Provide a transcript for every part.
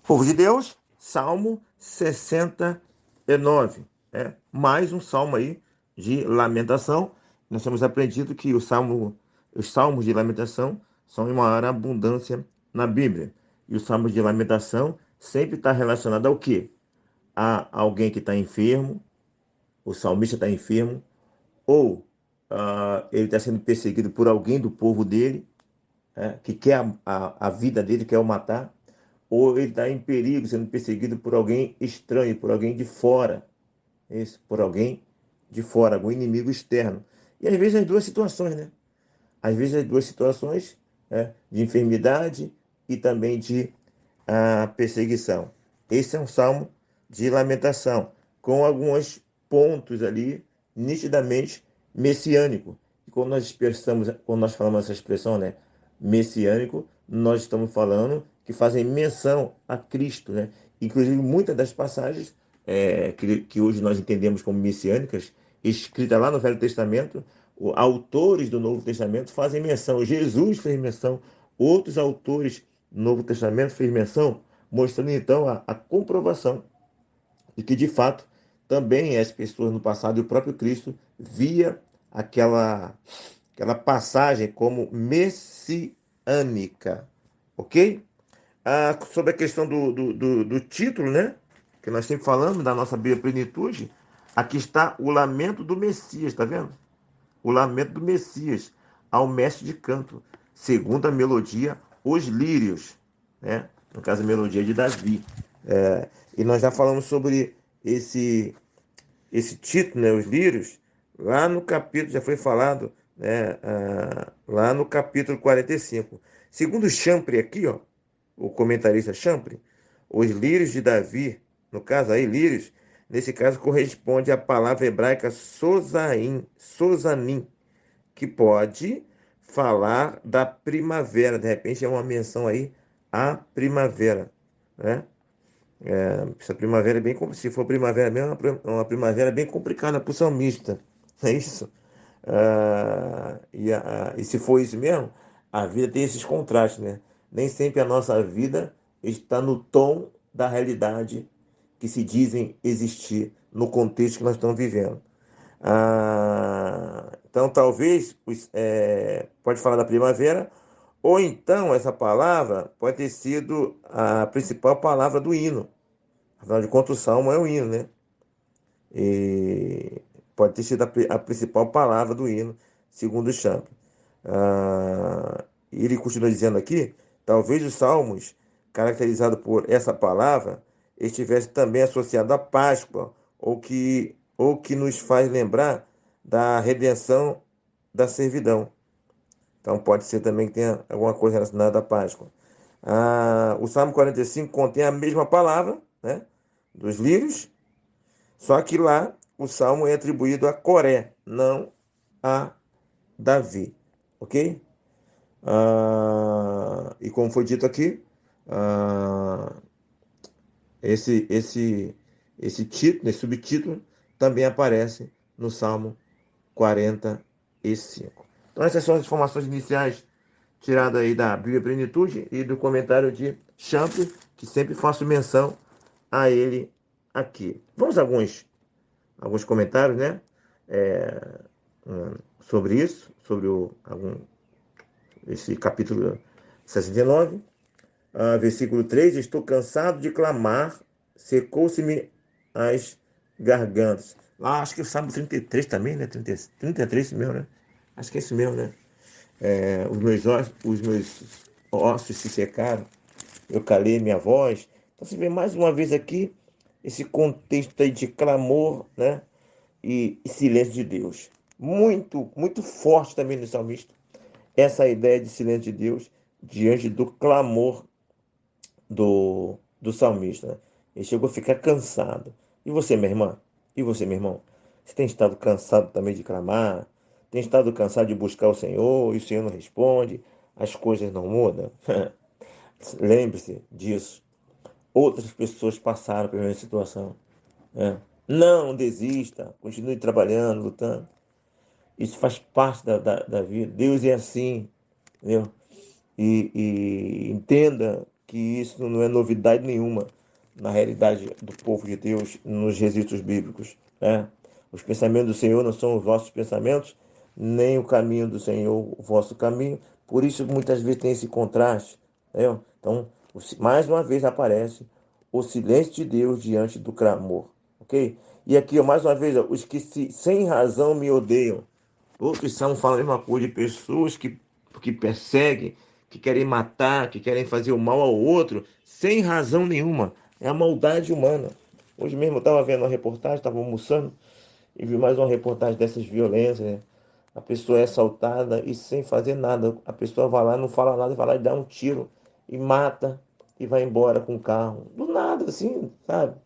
Povo de Deus, Salmo 69. Mais um salmo aí de lamentação. Nós temos aprendido que os salmos de lamentação são em maior abundância na Bíblia. E os salmos de lamentação sempre está relacionado ao quê? A alguém que está enfermo, o salmista está enfermo, ou ele está sendo perseguido por alguém do povo dele, que quer a vida dele, quer o matar, ou ele está em perigo, sendo perseguido por alguém estranho, por alguém de fora, por alguém de fora, algum inimigo externo. E às vezes as duas situações, né? Às vezes as duas situações, de enfermidade e também de perseguição. Esse é um salmo de lamentação, com alguns pontos ali nitidamente messiânico. E quando nós falamos essa expressão, né, messiânico, nós estamos falando que fazem menção a Cristo, né? Inclusive muitas das passagens que hoje nós entendemos como messiânicas, escritas lá no Velho Testamento, autores do Novo Testamento fazem menção. Jesus fez menção, outros autores do Novo Testamento fez menção, mostrando então a comprovação de que de fato também as pessoas no passado e o próprio Cristo via aquela passagem como messiânica, ok? Sobre a questão do título, né? Que nós sempre falamos da nossa Bíblia Plenitude, aqui está o lamento do Messias, tá vendo? O lamento do Messias ao mestre de canto, segundo a melodia, os lírios, né? No caso, a melodia de Davi. E nós já falamos sobre esse título, né? Os lírios, lá no capítulo, já foi falado, né? Lá no capítulo 45. Segundo Champre aqui, ó, o comentarista Champre, os lírios de Davi, no caso aí, lírios, nesse caso corresponde à palavra hebraica sozanim, que pode falar da primavera. De repente é uma menção aí à primavera, né? Essa primavera é bem, se for primavera mesmo, é uma primavera bem complicada para o salmista, não é isso? E se for isso mesmo, a vida tem esses contrastes, né? Nem sempre a nossa vida está no tom da realidade que se dizem existir no contexto que nós estamos vivendo. Então, talvez, pode falar da primavera, ou então essa palavra pode ter sido a principal palavra do hino. Afinal de contas, o salmo é o hino, né? E pode ter sido a principal palavra do hino, segundo o Champ. Ele continua dizendo aqui, talvez os salmos, caracterizados por essa palavra, estivesse também associado à Páscoa, ou que nos faz lembrar da redenção da servidão. Então pode ser também que tenha alguma coisa relacionada à Páscoa. O Salmo 45 contém a mesma palavra, né, dos lírios, só que lá o salmo é atribuído a Coré, não a Davi, ok? E como foi dito aqui, ah, esse título, esse subtítulo, também aparece no Salmo 45. Então essas são as informações iniciais tiradas aí da Bíblia Plenitude e do comentário de Champlin, que sempre faço menção a ele aqui. Vamos a alguns comentários, né? É, sobre isso, sobre esse capítulo 69. Versículo 3: Estou cansado de clamar, secou-se-me as gargantas. Lá, acho que o Salmo 33 também, né? 33 mesmo, né? Acho que é isso mesmo, né? Os meus ossos se secaram, eu calei minha voz. Então você vê mais uma vez aqui esse contexto aí de clamor, né? E silêncio de Deus. Muito, muito forte também no salmista, essa ideia de silêncio de Deus diante do clamor do salmista, né? Ele chegou a ficar cansado. E você, minha irmã? E você, meu irmão? Você tem estado cansado também de clamar? Tem estado cansado de buscar o Senhor e o Senhor não responde? As coisas não mudam? Lembre-se disso. Outras pessoas passaram pela mesma situação, né? Não desista, continue trabalhando, lutando. Isso faz parte da vida. Deus é assim, entendeu? E entenda que isso não é novidade nenhuma na realidade do povo de Deus nos registros bíblicos, né? Os pensamentos do Senhor não são os vossos pensamentos, nem o caminho do Senhor o vosso caminho. Por isso, muitas vezes tem esse contraste, né? Então, mais uma vez aparece o silêncio de Deus diante do clamor, ok? E aqui, ó, mais uma vez, ó, os que sem razão me odeiam. Outros salmos falam a mesma coisa de pessoas que perseguem, que querem matar, que querem fazer o mal ao outro, sem razão nenhuma. É a maldade humana. Hoje mesmo eu estava vendo uma reportagem, estava almoçando, e vi mais uma reportagem dessas violências, né? A pessoa é assaltada e sem fazer nada. A pessoa vai lá, não fala nada, vai lá e dá um tiro e mata e vai embora com o carro. Do nada, assim, sabe?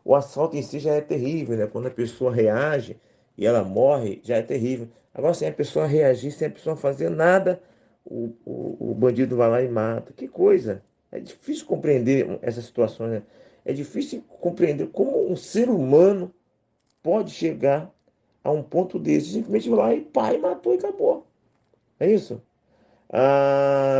O assalto em si já é terrível, né? Quando a pessoa reage e ela morre, já é terrível. Agora, sem a pessoa reagir, sem a pessoa fazer nada, o bandido vai lá e mata. Que coisa! É difícil compreender essas situações, né? É difícil compreender como um ser humano pode chegar a um ponto desse. Simplesmente vai lá e pá, e matou e acabou. É isso?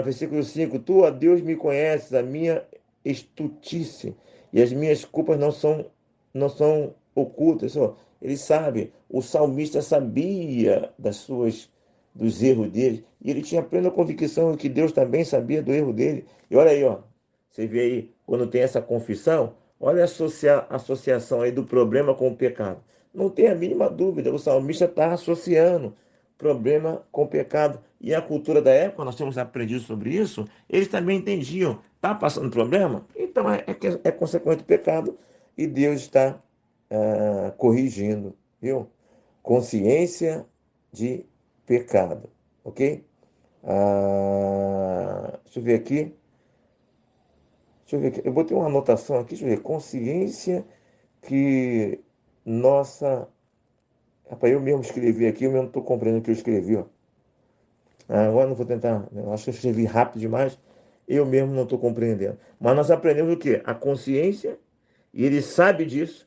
Versículo 5: Tu, ó Deus, me conheces a minha estultice e as minhas culpas não são ocultas. Ó, ele sabe, o salmista sabia dos erros dele, e ele tinha plena convicção de que Deus também sabia do erro dele. E olha aí, ó, você vê aí, quando tem essa confissão, olha a associação aí do problema com o pecado. Não tem a mínima dúvida, o salmista está associando problema com pecado. E a cultura da época, nós temos aprendido sobre isso, eles também entendiam, está passando problema? Então é consequente do pecado e Deus está corrigindo, viu? Consciência de pecado, ok? Deixa eu ver aqui. Deixa eu ver aqui. Eu botei uma anotação aqui, deixa eu ver. Consciência que nossa. Rapaz, eu mesmo escrevi aqui, eu mesmo estou compreendendo o que eu escrevi, ó. Agora não vou tentar, eu acho que eu escrevi rápido demais, eu mesmo não estou compreendendo. Mas nós aprendemos o quê? A consciência, e ele sabe disso,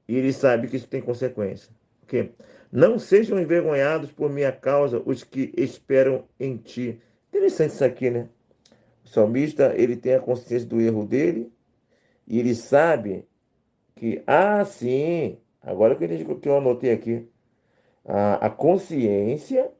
e ele sabe que isso tem consequência. Ok? Não sejam envergonhados por minha causa os que esperam em ti. Interessante isso aqui, né? O salmista, ele tem a consciência do erro dele, e ele sabe que, sim, agora que eu anotei aqui, a consciência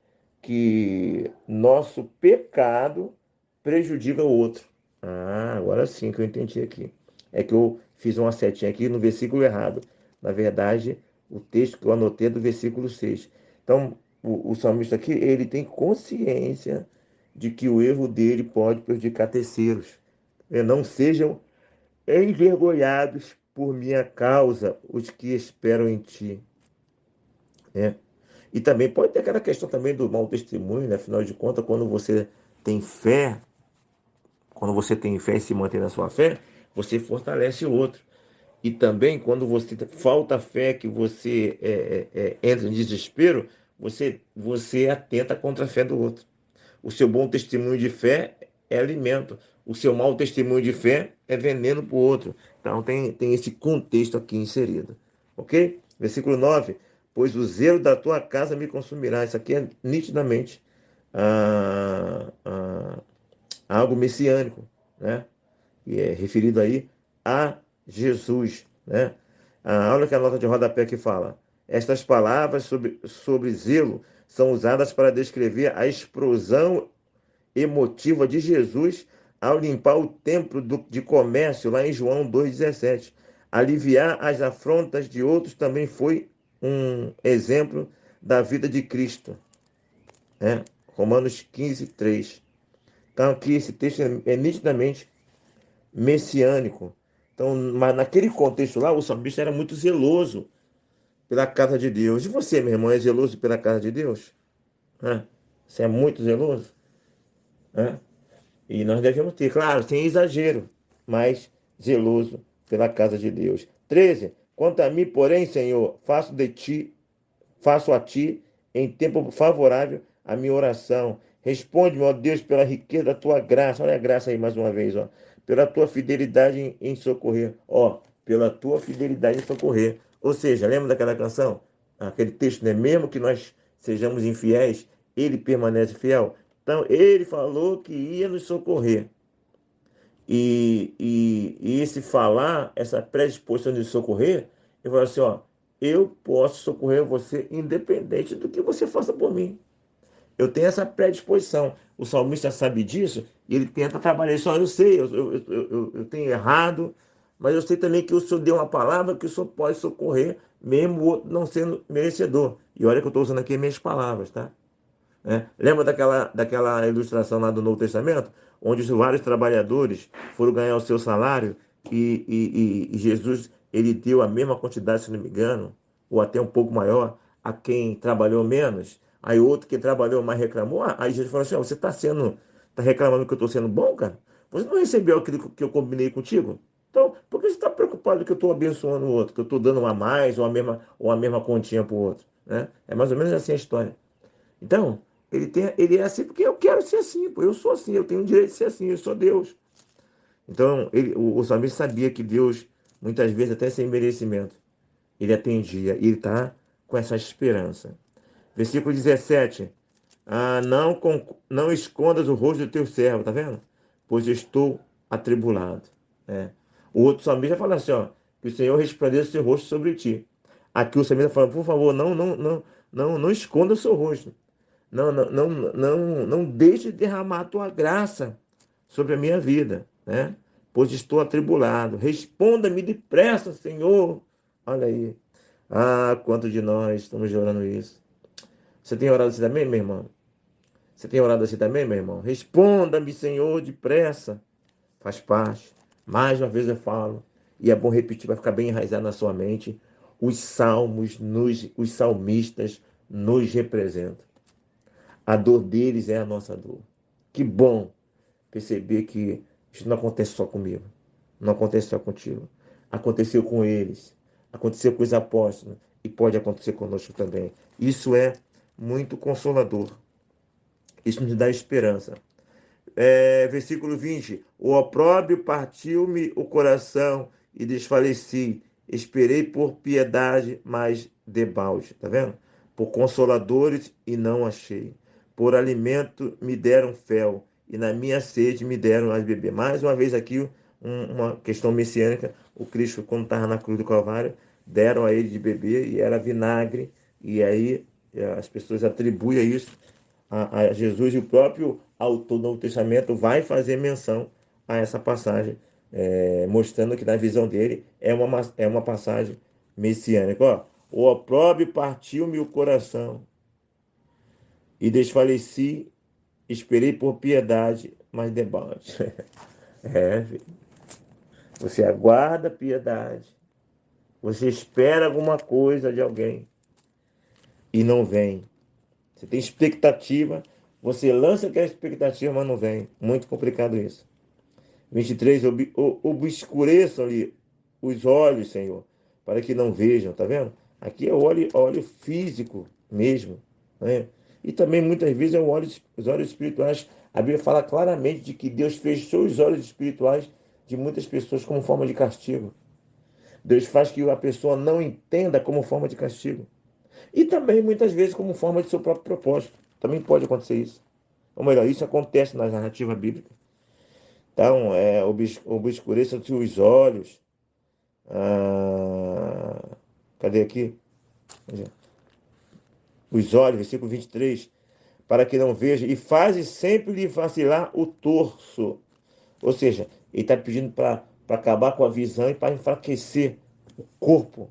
que nosso pecado prejudica o outro. Agora sim que eu entendi aqui. É que eu fiz uma setinha aqui no versículo errado. Na verdade, o texto que eu anotei é do versículo 6. Então, o salmista aqui, ele tem consciência de que o erro dele pode prejudicar terceiros. Não sejam envergonhados por minha causa os que esperam em ti. Né? E também pode ter aquela questão também do mau testemunho, né? Afinal de contas, tem fé, quando você tem fé e se mantém na sua fé, você fortalece o outro. E também, quando você falta fé, que você entra em desespero, você atenta contra a fé do outro. O seu bom testemunho de fé é alimento. O seu mau testemunho de fé é veneno para o outro. Então, tem esse contexto aqui inserido. Ok? Versículo 9: Pois o zelo da tua casa me consumirá. Isso aqui é nitidamente ah, ah, algo messiânico, né? E é referido aí a Jesus, né? Olha que a nota de rodapé que fala. Estas palavras sobre zelo são usadas para descrever a explosão emotiva de Jesus ao limpar o templo de comércio, lá em João 2,17. Aliviar as afrontas de outros também foi um exemplo da vida de Cristo, né? Romanos 15:3. Então, aqui esse texto é nitidamente messiânico. Então, mas naquele contexto lá, o salmista era muito zeloso pela casa de Deus. E você, meu irmão, é zeloso pela casa de Deus? Você é muito zeloso? Hã? E nós devemos ter, claro, sem exagero, mas zeloso pela casa de Deus. 13. Quanto a mim, porém, Senhor, faço a ti em tempo favorável a minha oração. Responde-me, ó Deus, pela riqueza da tua graça. Olha a graça aí mais uma vez, ó. Pela tua fidelidade em socorrer. Ó, pela tua fidelidade em socorrer. Ou seja, lembra daquela canção? Aquele texto, né? Mesmo que nós sejamos infiéis, ele permanece fiel. Então, ele falou que ia nos socorrer. E esse falar, essa predisposição de socorrer, eu falo assim, ó, eu posso socorrer você independente do que você faça por mim. Eu tenho essa predisposição. O salmista sabe disso e ele tenta trabalhar isso. Eu sei, eu tenho errado, mas eu sei também que o Senhor deu uma palavra que o Senhor pode socorrer, mesmo o outro não sendo merecedor. E olha que eu estou usando aqui minhas palavras, tá? Lembra daquela ilustração lá do Novo Testamento, onde os vários trabalhadores foram ganhar o seu salário e Jesus ele deu a mesma quantidade, se não me engano, ou até um pouco maior, a quem trabalhou menos. Aí outro que trabalhou mais reclamou. Aí Jesus falou assim: ó, você está reclamando que eu estou sendo bom, cara? Você não recebeu aquilo que eu combinei contigo? Então, por que você está preocupado que eu estou abençoando o outro, que eu estou dando uma a mais ou a mesma continha para o outro? Né? É mais ou menos assim a história. Então, ele é assim porque eu quero ser assim, pô. Eu sou assim, eu tenho o direito de ser assim, eu sou Deus. Então, o salmista sabia que Deus, muitas vezes, até sem merecimento, ele atendia. E ele está com essa esperança. Versículo 17. Não escondas o rosto do teu servo, tá vendo? Pois eu estou atribulado. Né? O outro salmista fala assim, ó, que o Senhor resplandeça o seu rosto sobre ti. Aqui o salmista fala, por favor, não esconda o seu rosto. Não deixe de derramar a tua graça sobre a minha vida, né? Pois estou atribulado. Responda-me depressa, Senhor. Olha aí. Ah, quanto de nós estamos orando isso. Você tem orado assim também, meu irmão? Você tem orado assim também, meu irmão? Responda-me, Senhor, depressa. Faz parte. Mais uma vez eu falo, e é bom repetir, vai ficar bem enraizado na sua mente. Os salmistas nos representam. A dor deles é a nossa dor. Que bom perceber que isso não acontece só comigo, não acontece só contigo. Aconteceu com eles, aconteceu com os apóstolos e pode acontecer conosco também. Isso é muito consolador. Isso nos dá esperança. Versículo 20: o opróbrio partiu-me o coração e desfaleci. Esperei por piedade, mas debalde. Tá vendo? Por consoladores e não achei. Por alimento me deram fel e na minha sede me deram a beber. Mais uma vez aqui uma questão messiânica. O Cristo, quando estava na cruz do Calvário, deram a ele de beber e era vinagre. E aí as pessoas atribuem isso a Jesus, e o próprio autor do Novo Testamento vai fazer menção a essa passagem, mostrando que na visão dele é uma passagem messiânica. Ó, o opróbrio partiu-me o coração e desfaleci, esperei por piedade, mas debate. Filho. Você aguarda piedade, você espera alguma coisa de alguém e não vem. Você tem expectativa, você lança aquela expectativa, mas não vem. Muito complicado isso. 23, obscureçam-lhe os olhos, Senhor, para que não vejam, tá vendo? Aqui é o olho físico mesmo, né? E também muitas vezes é os olhos espirituais. A Bíblia fala claramente de que Deus fechou os olhos espirituais de muitas pessoas como forma de castigo. Deus faz que a pessoa não entenda como forma de castigo. E também, muitas vezes, como forma de seu próprio propósito. Também pode acontecer isso. Ou melhor, isso acontece na narrativa bíblica. Então, obscureçam-te os olhos. Ah, cadê aqui? Os olhos, versículo 23. Para que não veja. E faze sempre lhe vacilar o torso. Ou seja, ele está pedindo para acabar com a visão e para enfraquecer o corpo,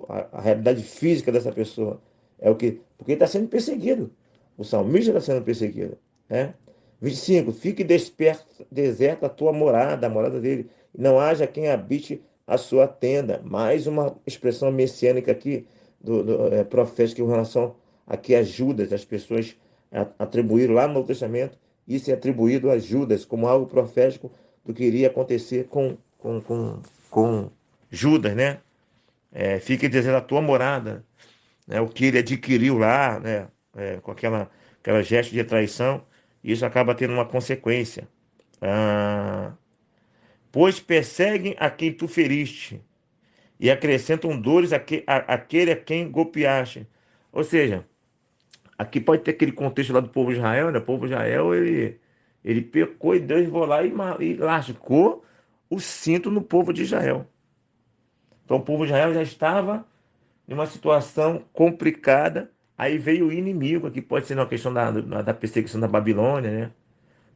a realidade física dessa pessoa. Porque ele está sendo perseguido. O salmista está sendo perseguido. Né? 25. Fique desperto, deserta a tua morada, a morada dele, e não haja quem habite a sua tenda. Mais uma expressão messiânica aqui, profética em relação aqui a Judas, as pessoas atribuíram lá no Novo Testamento, isso é atribuído a Judas como algo profético do que iria acontecer com Judas, né? Fique dizendo a tua morada, né? O que ele adquiriu lá, né? Com aquela gesto de traição, isso acaba tendo uma consequência. Pois perseguem a quem tu feriste e acrescentam dores àquele a quem golpeaste. Ou seja, aqui pode ter aquele contexto lá do povo de Israel, né? O povo de Israel, Ele pecou e Deus foi lá e lascou o cinto no povo de Israel. Então o povo de Israel já estava em uma situação complicada. Aí veio o inimigo, que pode ser na questão da perseguição da Babilônia, né?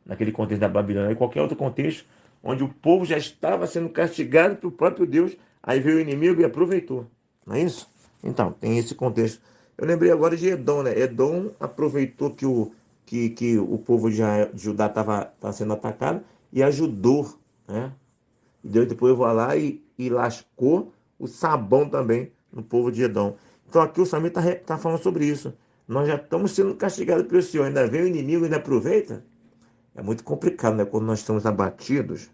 Naquele contexto da Babilônia, e qualquer outro contexto, onde o povo já estava sendo castigado pelo próprio Deus, aí veio o inimigo e aproveitou. Não é isso? Então, tem esse contexto. Eu lembrei agora de Edom, né? Edom aproveitou que o povo de Judá estava sendo atacado e ajudou, né? E Deus depois vai lá e lascou o sabão também no povo de Edom. Então aqui o salmista está falando sobre isso. Nós já estamos sendo castigados pelo Senhor, ainda vem o inimigo e ainda aproveita. É muito complicado, né? Quando nós estamos abatidos,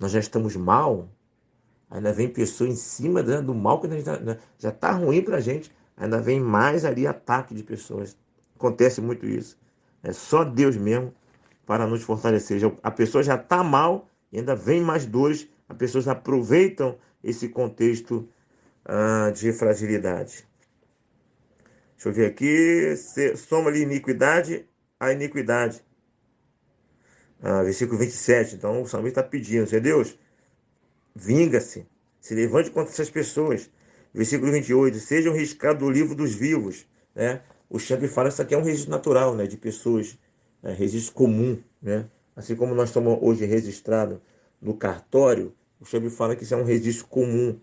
nós já estamos mal, ainda vem pessoa em cima, né, do mal que já está ruim para a gente, ainda vem mais ali ataque de pessoas. Acontece muito isso. É só Deus mesmo para nos fortalecer. A pessoa já está mal e ainda vem mais dores. As pessoas aproveitam esse contexto de fragilidade. Deixa eu ver aqui. Soma-lhe iniquidade a iniquidade. Versículo 27. Então o salmista está pedindo, Senhor Deus, vinga-se, se levante contra essas pessoas. Versículo 28, sejam riscados do livro dos vivos. Né? O Champ fala que isso aqui é um registro natural, né, de pessoas, né, registro comum. Né? Assim como nós estamos hoje registrados no cartório, o Champ fala que isso é um registro comum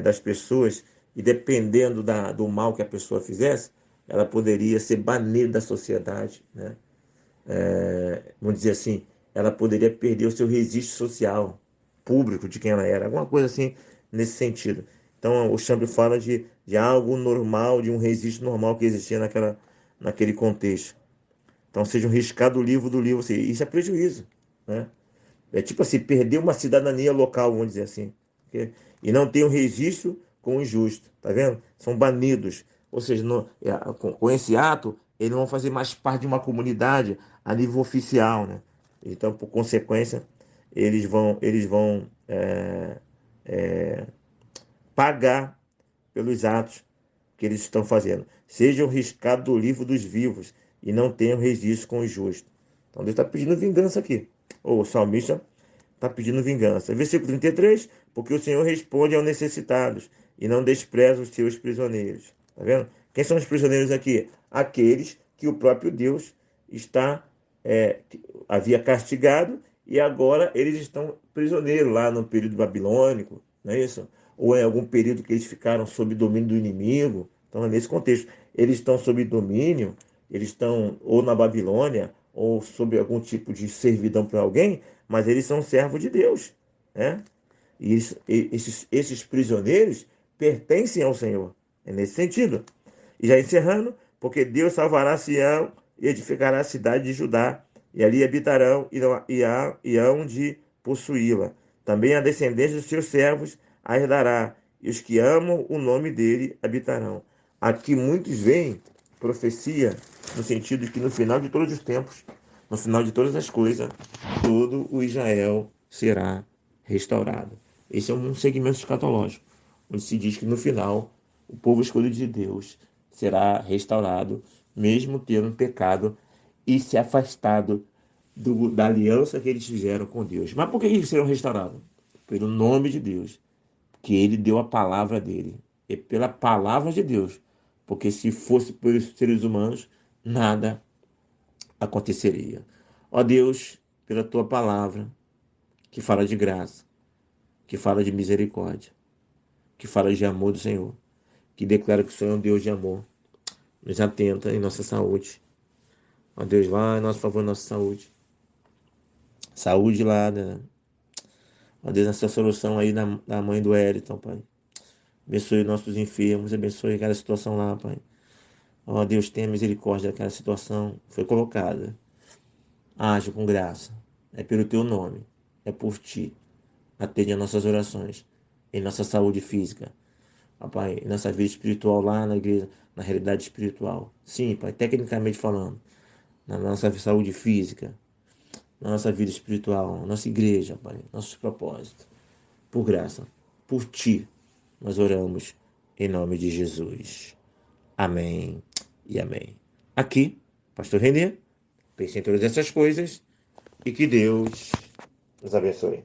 das pessoas, e dependendo do mal que a pessoa fizesse, ela poderia ser banida da sociedade, né? Vamos dizer assim, ela poderia perder o seu registro social, público de quem ela era, alguma coisa assim nesse sentido. Então o Chambre fala de algo normal, de um registro normal que existia naquele contexto. Então seja um riscado do livro assim, isso é prejuízo, né? É tipo assim, perder uma cidadania local, vamos dizer assim. E não tem um registro com o injusto, tá vendo? São banidos. Ou seja, com esse ato, eles não vão fazer mais parte de uma comunidade a nível oficial, né? Então, por consequência, eles vão pagar pelos atos que eles estão fazendo. Sejam riscados do livro dos vivos e não tenham registro com o justo. Então Deus está pedindo vingança aqui. O salmista está pedindo vingança. Versículo 33, porque o Senhor responde aos necessitados e não despreza os seus prisioneiros. Está vendo? Quem são os prisioneiros aqui? Aqueles que o próprio Deus havia castigado e agora eles estão prisioneiros lá no período babilônico, não é isso? Ou em algum período que eles ficaram sob domínio do inimigo. Então, nesse contexto, eles estão sob domínio, eles estão ou na Babilônia, ou sob algum tipo de servidão para alguém, mas eles são servos de Deus, né? E esses prisioneiros pertencem ao Senhor. É nesse sentido. E já encerrando, porque Deus salvará Sião e edificará a cidade de Judá, e ali habitarão e hão de possuí-la. Também a descendência dos seus servos a herdará, e os que amam o nome dele habitarão. Aqui muitos veem profecia no sentido de que no final de todos os tempos, no final de todas as coisas, todo o Israel será restaurado. Esse é um segmento escatológico, onde se diz que no final o povo escolhido de Deus será restaurado, mesmo tendo pecado e se afastado da aliança que eles fizeram com Deus. Mas por que eles serão restaurados? Pelo nome de Deus, que ele deu a palavra dele. E pela palavra de Deus. Porque se fosse pelos seres humanos, nada aconteceria. Ó Deus, pela tua palavra, que fala de graça, que fala de misericórdia, que fala de amor do Senhor, que declara que o Senhor é um Deus de amor, nos atenta em nossa saúde. Ó Deus, vai em nosso favor, nossa saúde. Saúde lá, né? Ó Deus, nessa solução aí da mãe do Wellington, Pai. Abençoe nossos enfermos, abençoe cada situação lá, Pai. Ó Deus, tenha misericórdia daquela situação que foi colocada. Age com graça. É pelo teu nome. É por ti. Atende as nossas orações. Em nossa saúde física. Ó, Pai, em nossa vida espiritual lá na igreja, na realidade espiritual. Sim, Pai, tecnicamente falando. Na nossa saúde física. Na nossa vida espiritual. Na nossa igreja, Pai. Nossos propósitos. Por graça. Por ti. Nós oramos em nome de Jesus. Amém e amém. Aqui, Pastor Renê, Pense em todas essas coisas e que Deus nos abençoe.